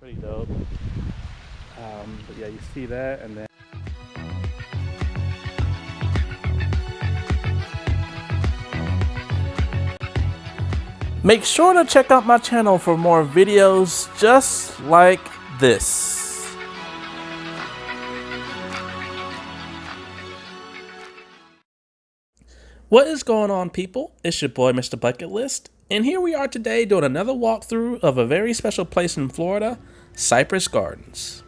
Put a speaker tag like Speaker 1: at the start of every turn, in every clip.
Speaker 1: Pretty dope. But yeah, you see that, and then make sure to check out my channel for more videos just like this. What is going on, people? It's your boy, Mr. Bucket List, and here we are today doing another walkthrough of a very special place in Florida, Cypress Gardens.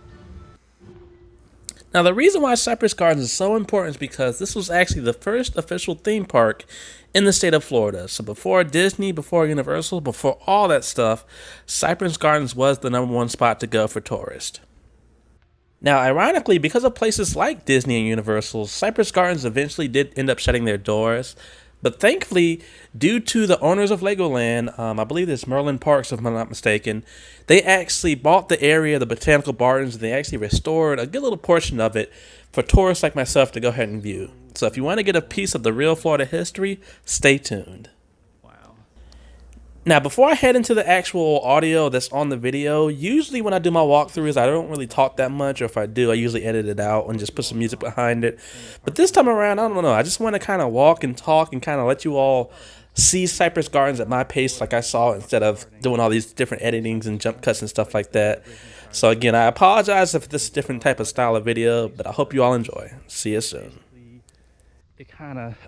Speaker 1: Now, the reason why Cypress Gardens is so important is because this was actually the first official theme park in the state of Florida. So before Disney, before Universal, before all that stuff, Cypress Gardens was the #1 spot to go for tourists. Now, ironically, because of places like Disney and Universal, Cypress Gardens eventually did end up shutting their doors. But thankfully, due to the owners of Legoland, I believe it's Merlin Parks, if I'm not mistaken, they actually bought the area, the Botanical Gardens, and they actually restored a good little portion of it for tourists like myself to go ahead and view. So if you want to get a piece of the real Florida history, stay tuned. Now, before I head into the actual audio that's on the video, usually when I do my walkthroughs, I don't really talk that much, or if I do, I usually edit it out and just put some music behind it. But this time around, I don't know, I just want to kind of walk and talk and kind of let you all see Cypress Gardens at my pace like I saw, instead of doing all these different editings and jump cuts and stuff like that. So again, I apologize if this is a different type of style of video, but I hope you all enjoy. See you soon. It kind of...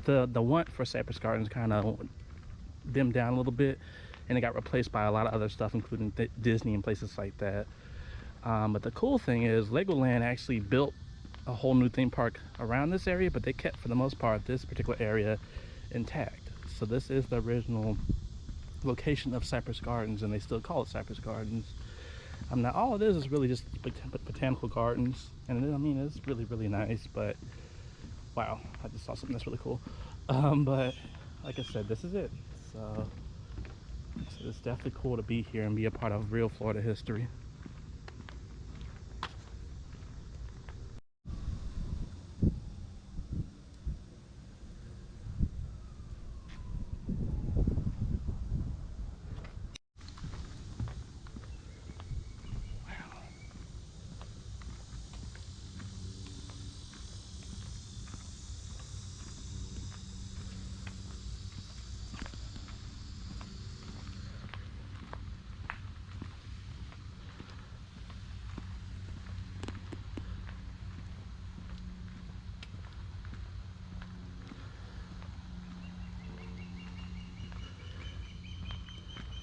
Speaker 1: The want for Cypress Gardens kind of dimmed down a little bit, and it got replaced by a lot of other stuff, including Disney and places like that. But the cool thing is Legoland actually built a whole new theme park around this area, but they kept, for the most part, this particular area intact. So this is the original location of Cypress Gardens, and they still call it Cypress Gardens. Now all it is really just botanical gardens, and I mean, it's really, really nice, but wow, I just saw something that's really cool. But like I said, this is it. So it's definitely cool to be here and be a part of real Florida history.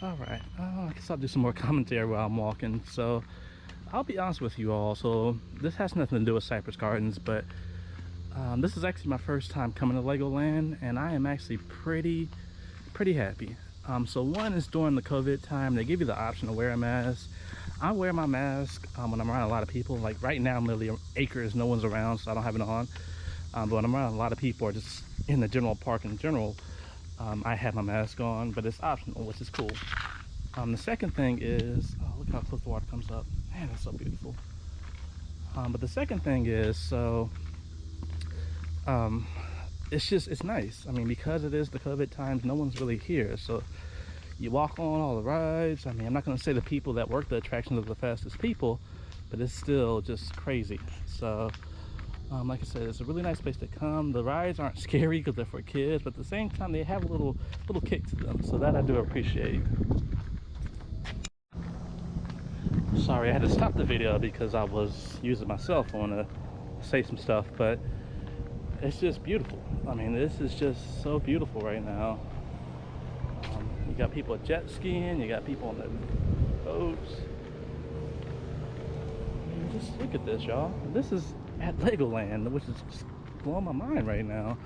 Speaker 1: Alright, I guess I'll do some more commentary while I'm walking. So, I'll be honest with you all. So, this has nothing to do with Cypress Gardens, but this is actually my first time coming to Legoland, and I am actually pretty happy. So one is during the COVID time, they give you the option to wear a mask. I wear my mask when I'm around a lot of people. Like right now, I'm literally acres, no one's around, so I don't have it on. But when I'm around a lot of people, or just in the general park in general, I have my mask on, but it's optional, which is cool. The second thing is, oh, look how close the water comes up. Man, it's so beautiful. But the second thing is, so it's nice. I mean, because it is the COVID times, no one's really here, so you walk on all the rides. I mean, I'm not going to say the people that work the attractions are the fastest people, but it's still just crazy. So like I said, it's a really nice place to come. The rides aren't scary because they're for kids, but at the same time they have a little kick to them, so that I do appreciate. Sorry, I had to stop the video because I was using my cell phone to say some stuff, but it's just beautiful. I mean, this is just so beautiful right now. You got people jet skiing, you got people on the boats. I mean, just look at this, y'all. This is at Legoland, which is just blowing my mind right now.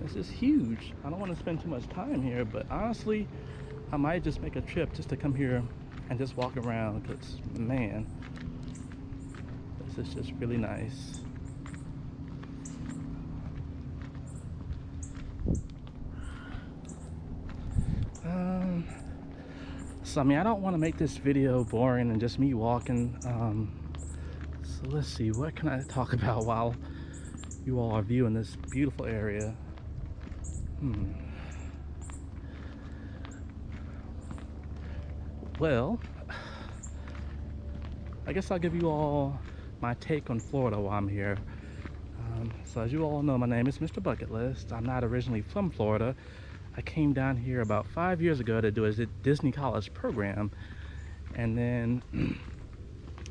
Speaker 1: This is huge. I don't want to spend too much time here, but honestly, I might just make a trip just to come here and just walk around, because man, this is just really nice. So I mean, I don't want to make this video boring and just me walking. So let's see, what can I talk about while you all are viewing this beautiful area? Well, I guess I'll give you all my take on Florida while I'm here. So as you all know, my name is Mr. Bucket List. I'm not originally from Florida. I came down here about 5 years ago to do a Disney college program. And then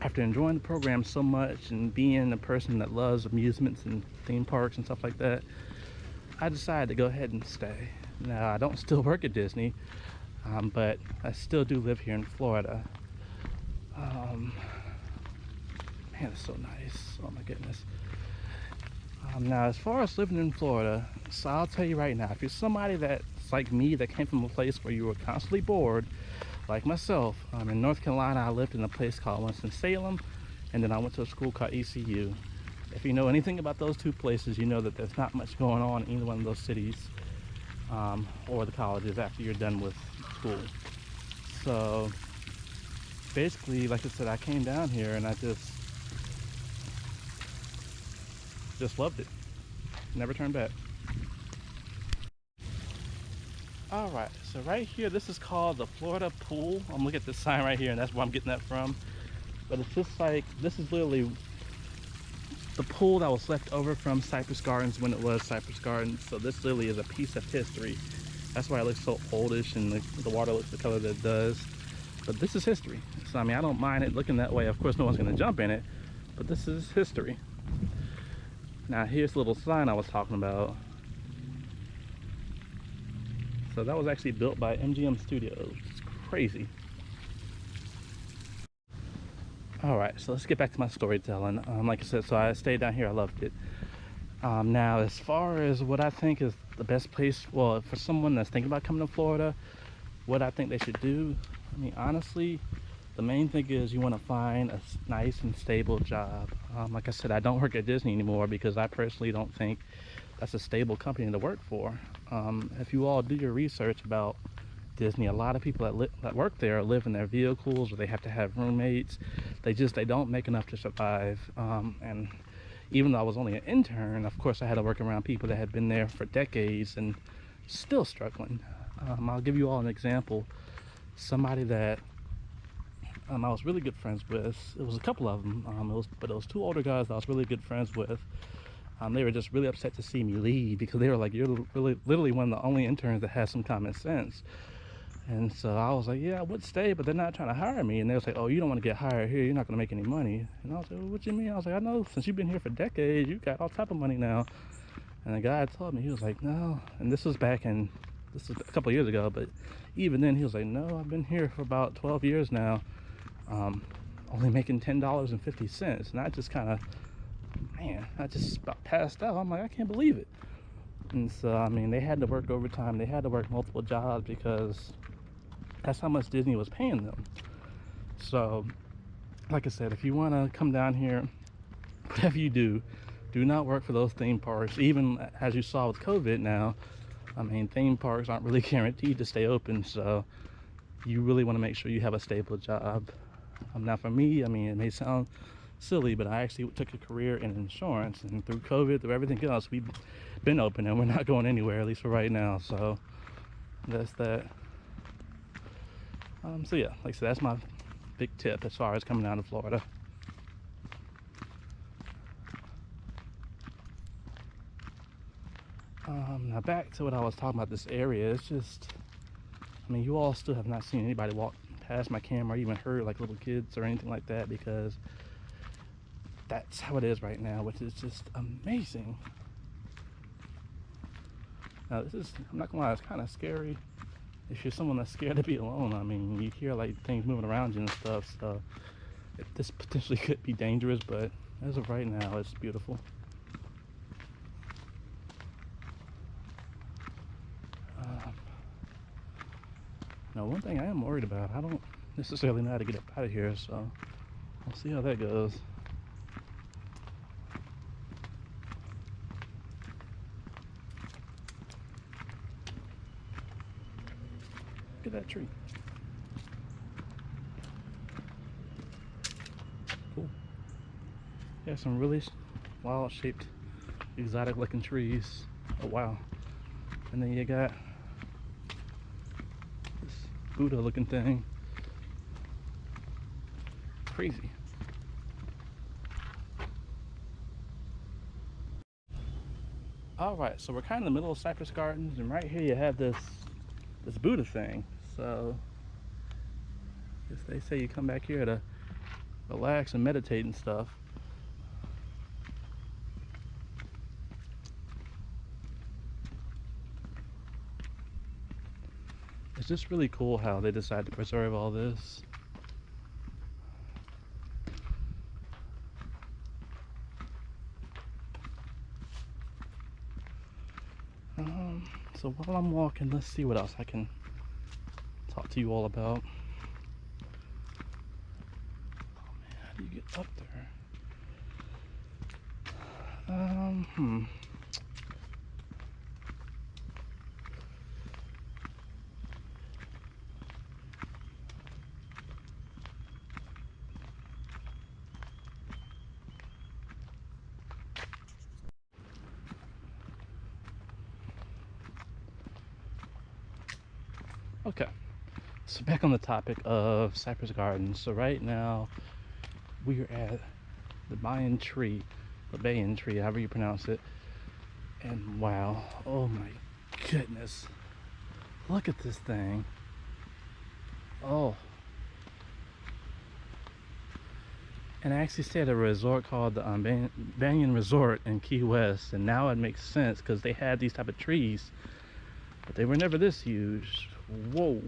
Speaker 1: after enjoying the program so much and being a person that loves amusements and theme parks and stuff like that, I decided to go ahead and stay. Now, I don't still work at Disney, but I still do live here in Florida. Man, it's so nice. Oh my goodness. Now, as far as living in Florida, so I'll tell you right now, if you're somebody that's like me that came from a place where you were constantly bored, like myself, in North Carolina, I lived in a place called Winston-Salem, and then I went to a school called ECU. If you know anything about those two places, you know that there's not much going on in either one of those cities or the colleges after you're done with school. So basically, like I said, I came down here and I just loved it. Never turned back. All right, so right here, this is called the Florida Pool. I'm looking at this sign right here, and that's where I'm getting that from. But it's just like, this is literally the pool that was left over from Cypress Gardens when it was Cypress Gardens. So this literally is a piece of history. That's why it looks so oldish and the water looks the color that it does. But this is history. So I mean, I don't mind it looking that way. Of course, no one's gonna jump in it, but this is history. Now here's the little sign I was talking about. So that was actually built by MGM Studios. It's crazy. All right, so let's get back to my storytelling. Like I said, so I stayed down here. I loved it. Now, as far as what I think is the best place, well, for someone that's thinking about coming to Florida, what I think they should do, I mean, honestly, the main thing is you want to find a nice and stable job. Like I said, I don't work at Disney anymore because I personally don't think that's a stable company to work for. If you all do your research about Disney, a lot of people that work there live in their vehicles, or they have to have roommates. They don't make enough to survive. And even though I was only an intern, of course I had to work around people that had been there for decades and still struggling. I'll give you all an example. Somebody that I was really good friends with. It was a couple of them, but it was two older guys that I was really good friends with. They were just really upset to see me leave because they were like, "You're literally one of the only interns that has some common sense." And so I was like, "Yeah, I would stay, but they're not trying to hire me." And they was like, "Oh, you don't want to get hired here. You're not going to make any money." And I was like, "Well, what you mean?" I was like, "I know, since you've been here for decades, you got all type of money now." And the guy told me, he was like, "No." And this was a couple of years ago, but even then he was like, "No, I've been here for about 12 years now, only making $10.50. And I just kind of, man, I just about passed out. I'm like, I can't believe it. And so, I mean, they had to work overtime. They had to work multiple jobs because that's how much Disney was paying them. So, like I said, if you want to come down here, whatever you do not work for those theme parks. Even as you saw with COVID now, I mean, theme parks aren't really guaranteed to stay open. So you really want to make sure you have a stable job. Now for me, I mean, it may sound silly, but I actually took a career in insurance, and through COVID, through everything else, we've been open and we're not going anywhere, at least for right now. So that's that. So yeah, like I said, that's my big tip as far as coming down to Florida. Now back to what I was talking about, this area. It's just, I mean, you all still have not seen anybody walk past my camera or even heard like little kids or anything like that, because that's how it is right now, which is just amazing. Now this is, I'm not gonna lie, it's kind of scary if you're someone that's scared to be alone. I mean, you hear like things moving around you and stuff, so this potentially could be dangerous, but as of right now, it's beautiful. Now, one thing I am worried about, I don't necessarily know how to get up out of here, so we'll see how that goes. Look at that tree. Cool. Yeah, some really wild shaped, exotic looking trees. Oh wow. And then you got this Buddha looking thing. crazy. All right, so we're kind of in the middle of Cypress Gardens, and right here you have this Buddha thing. So they say you come back here to relax and meditate and stuff. It's just really cool how they decide to preserve all this. So while I'm walking, let's see what else I can talk to you all about. Oh man, how do you get up there? Okay, so back on the topic of Cypress Gardens. So right now we're at the Banyan tree, however you pronounce it. And wow, oh my goodness, look at this thing. Oh, and I actually stayed at a resort called the Banyan Resort in Key West, and now it makes sense because they had these type of trees, but they were never this huge. Whoa.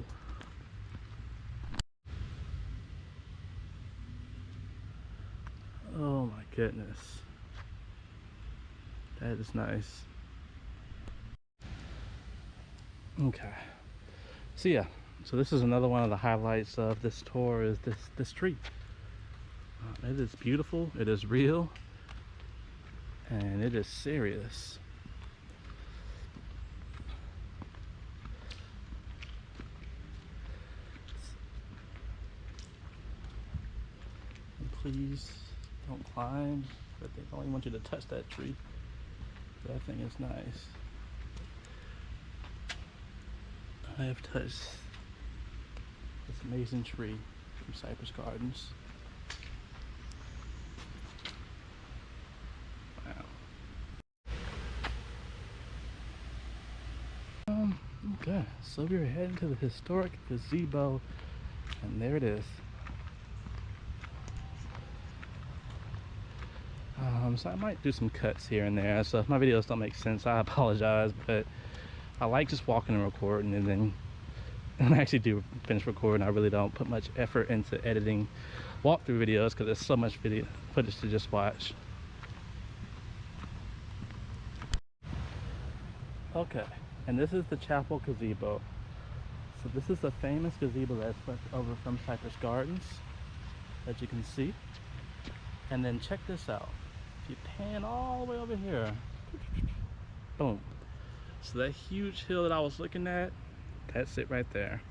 Speaker 1: Oh my goodness. That is nice. Okay. So yeah, so this is another one of the highlights of this tour is this tree. It is beautiful, it is real, and it is serious. Please don't climb, but they only want you to touch that tree. That thing is nice. I have touched this amazing tree from Cypress Gardens. Wow. Okay, so we're heading to the historic gazebo, and there it is. So I might do some cuts here and there, so if my videos don't make sense, I apologize, but I like just walking and recording, and then when I actually do finish recording, I really don't put much effort into editing walkthrough videos because there's so much video footage to just watch. Okay, and this is the chapel gazebo. So this is a famous gazebo that's left over from Cypress Gardens, as you can see. And then check this out. If you pan all the way over here, boom. So that huge hill that I was looking at, that's it right there.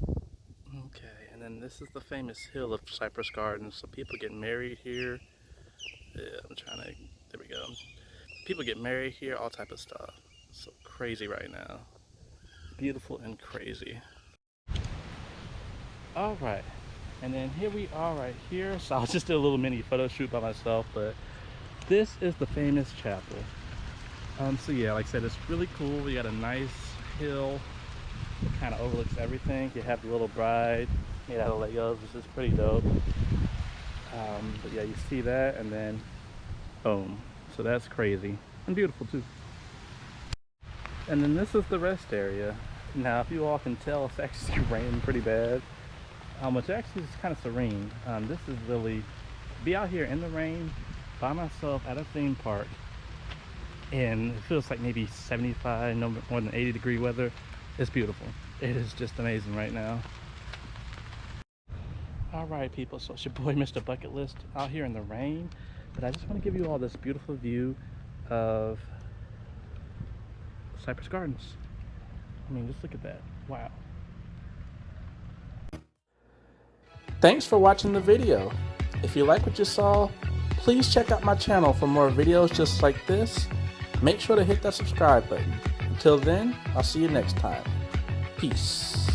Speaker 1: Okay, and then this is the famous hill of Cypress Gardens. So people get married here. Yeah, there we go. People get married here, all type of stuff. So crazy right now. Beautiful and crazy. All right. And then here we are right here. So I'll just do a little mini photo shoot by myself, but this is the famous chapel. So yeah, like I said, it's really cool. We got a nice hill that kind of overlooks everything. You have the little bride made out of Legos, which is pretty dope. But yeah, you see that, and then boom. So that's crazy and beautiful too. And then this is the rest area. Now, if you all can tell, it's actually raining pretty bad. Which actually is kind of serene. This is really, be out here in the rain by myself at a theme park, and it feels like maybe 75, no more than 80 degree weather. It's beautiful. It is just amazing right now. All right, people, so it's your boy Mr. Bucket List out here in the rain, but I just want to give you all this beautiful view of Cypress Gardens. I mean, just look at that. Wow. Thanks for watching the video. If you like what you saw, please check out my channel for more videos just like this. Make sure to hit that subscribe button. Until then, I'll see you next time. Peace.